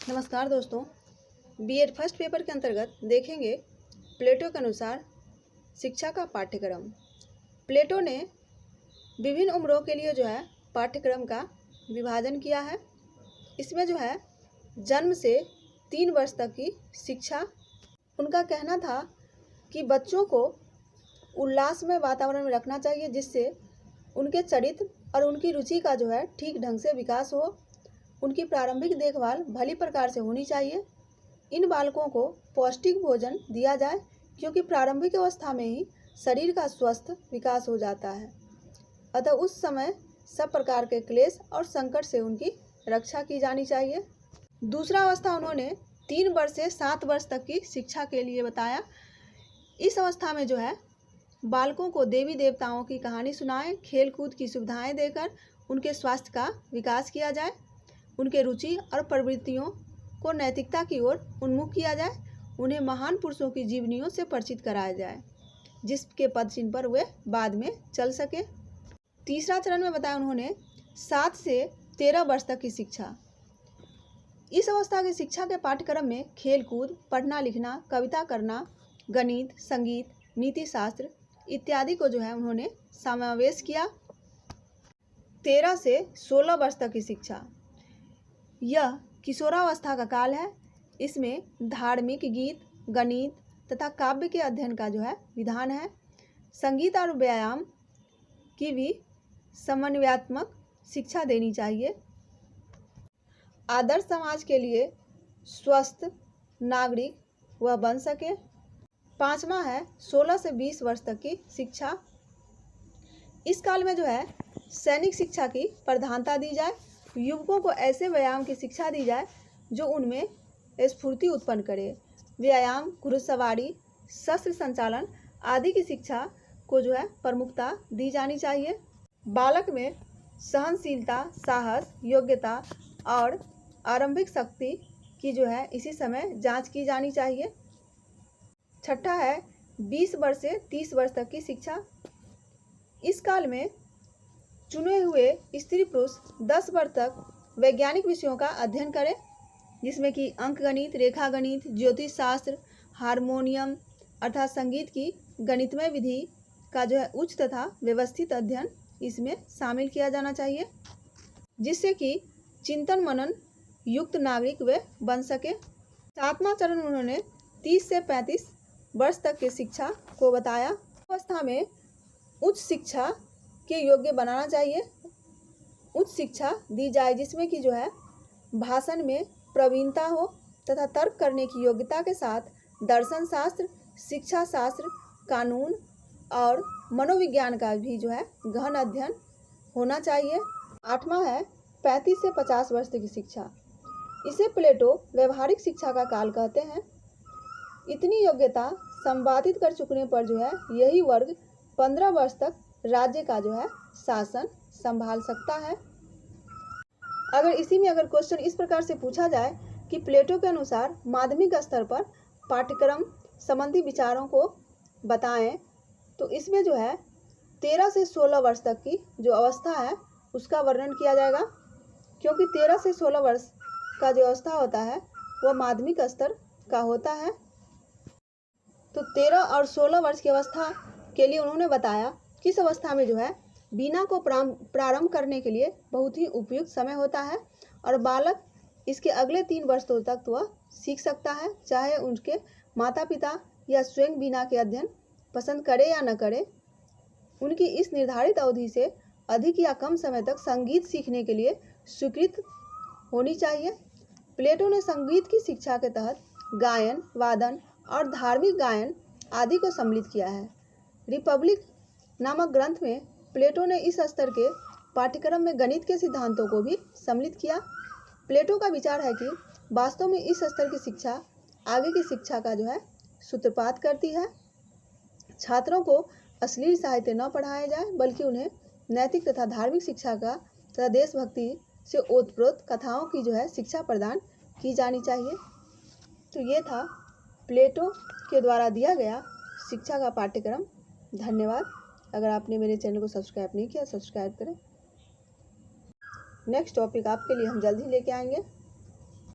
नमस्कार दोस्तों। BEd first paper के अंतर्गत देखेंगे प्लेटो के अनुसार शिक्षा का पाठ्यक्रम। प्लेटो ने विभिन्न उम्रों के लिए पाठ्यक्रम का विभाजन किया है। इसमें जन्म से 3 वर्ष तक की शिक्षा। उनका कहना था कि बच्चों को उल्लासमय वातावरण में रखना चाहिए, जिससे उनके चरित्र और उनकी रुचि का ठीक ढंग से विकास हो। उनकी प्रारंभिक देखभाल भली प्रकार से होनी चाहिए। इन बालकों को पौष्टिक भोजन दिया जाए, क्योंकि प्रारंभिक अवस्था में ही शरीर का स्वस्थ विकास हो जाता है। अतः उस समय सब प्रकार के क्लेश और संकट से उनकी रक्षा की जानी चाहिए। दूसरा अवस्था उन्होंने 3 वर्ष से 7 वर्ष तक की शिक्षा के लिए बताया। इस अवस्था में बालकों को देवी देवताओं की कहानी सुनाएं, खेल कूद की सुविधाएं देकर उनके स्वास्थ्य का विकास किया जाए। उनके रुचि और प्रवृत्तियों को नैतिकता की ओर उन्मुख किया जाए। उन्हें महान पुरुषों की जीवनियों से परिचित कराया जाए, जिसके पद चिन्ह पर वे बाद में चल सके। तीसरा चरण में बताया उन्होंने 7 से 13 वर्ष तक की शिक्षा। इस अवस्था की शिक्षा के पाठ्यक्रम में खेल कूद, पढ़ना लिखना, कविता करना, गणित, संगीत, नीति शास्त्र इत्यादि को उन्होंने समावेश किया। 13 से 16 वर्ष तक की शिक्षा। यह किशोरावस्था का काल है। इसमें धार्मिक गीत, गणित तथा काव्य के अध्ययन का विधान है। संगीत और व्यायाम की भी समन्वयात्मक शिक्षा देनी चाहिए। आदर्श समाज के लिए स्वस्थ नागरिक वह बन सके। 5वां है 16 से 20 वर्ष तक की शिक्षा। इस काल में सैनिक शिक्षा की प्रधानता दी जाए। युवकों को ऐसे व्यायाम की शिक्षा दी जाए जो उनमें स्फूर्ति उत्पन्न करे। व्यायाम, घुड़सवारी, शस्त्र संचालन आदि की शिक्षा को प्रमुखता दी जानी चाहिए। बालक में सहनशीलता, साहस, योग्यता और आरंभिक शक्ति की इसी समय जांच की जानी चाहिए। 6ठा है 20 वर्ष से 30 वर्ष तक की शिक्षा। इस काल में चुने हुए स्त्री पुरुष 10 वर्ष तक वैज्ञानिक विषयों का अध्ययन करें, जिसमें कि अंकगणित, रेखा गणित, ज्योतिष शास्त्र, हारमोनियम अर्थात संगीत की गणितमय विधि का उच्च तथा व्यवस्थित अध्ययन इसमें शामिल किया जाना चाहिए, जिससे कि चिंतन मनन युक्त नागरिक वे बन सके। 7वां चरण उन्होंने 30 से 35 वर्ष तक की शिक्षा को बताया। अवस्था में उच्च शिक्षा के योग्य बनाना चाहिए। उच्च शिक्षा दी जाए जिसमें कि भाषण में प्रवीणता हो तथा तर्क करने की योग्यता के साथ दर्शन शास्त्र, शिक्षा शास्त्र, कानून और मनोविज्ञान का भी गहन अध्ययन होना चाहिए। 8वां है 35 से 50 वर्ष की शिक्षा। इसे प्लेटो व्यवहारिक शिक्षा का काल कहते हैं। इतनी योग्यता संपादित कर चुकने पर यही वर्ग 15 वर्ष तक राज्य का शासन संभाल सकता है। अगर क्वेश्चन इस प्रकार से पूछा जाए कि प्लेटो के अनुसार माध्यमिक स्तर पर पाठ्यक्रम संबंधी विचारों को बताएं, तो इसमें 13 से 16 वर्ष तक की जो अवस्था है उसका वर्णन किया जाएगा, क्योंकि 13 से 16 वर्ष का जो अवस्था होता है वह माध्यमिक स्तर का होता है। तो 13 और 16 वर्ष की अवस्था के लिए उन्होंने बताया किस अवस्था में वीणा को प्रारंभ करने के लिए बहुत ही उपयुक्त समय होता है, और बालक इसके अगले 3 वर्ष तक वह सीख सकता है, चाहे उनके माता पिता या स्वयं वीणा के अध्ययन पसंद करे या न करे। उनकी इस निर्धारित अवधि से अधिक या कम समय तक संगीत सीखने के लिए स्वीकृत होनी चाहिए। प्लेटो ने संगीत की शिक्षा के तहत गायन, वादन और धार्मिक गायन आदि को सम्मिलित किया है। रिपब्लिक नामक ग्रंथ में प्लेटो ने इस स्तर के पाठ्यक्रम में गणित के सिद्धांतों को भी सम्मिलित किया। प्लेटो का विचार है कि वास्तव में इस स्तर की शिक्षा आगे की शिक्षा का सूत्रपात करती है। छात्रों को अश्लील साहित्य न पढ़ाया जाए, बल्कि उन्हें नैतिक तथा धार्मिक शिक्षा का तथा देशभक्ति से ओतप्रोत कथाओं की शिक्षा प्रदान की जानी चाहिए। तो ये था प्लेटो के द्वारा दिया गया शिक्षा का पाठ्यक्रम। धन्यवाद। अगर आपने मेरे चैनल को सब्सक्राइब नहीं किया, सब्सक्राइब करें। नेक्स्ट टॉपिक आपके लिए हम जल्द ही लेके आएंगे।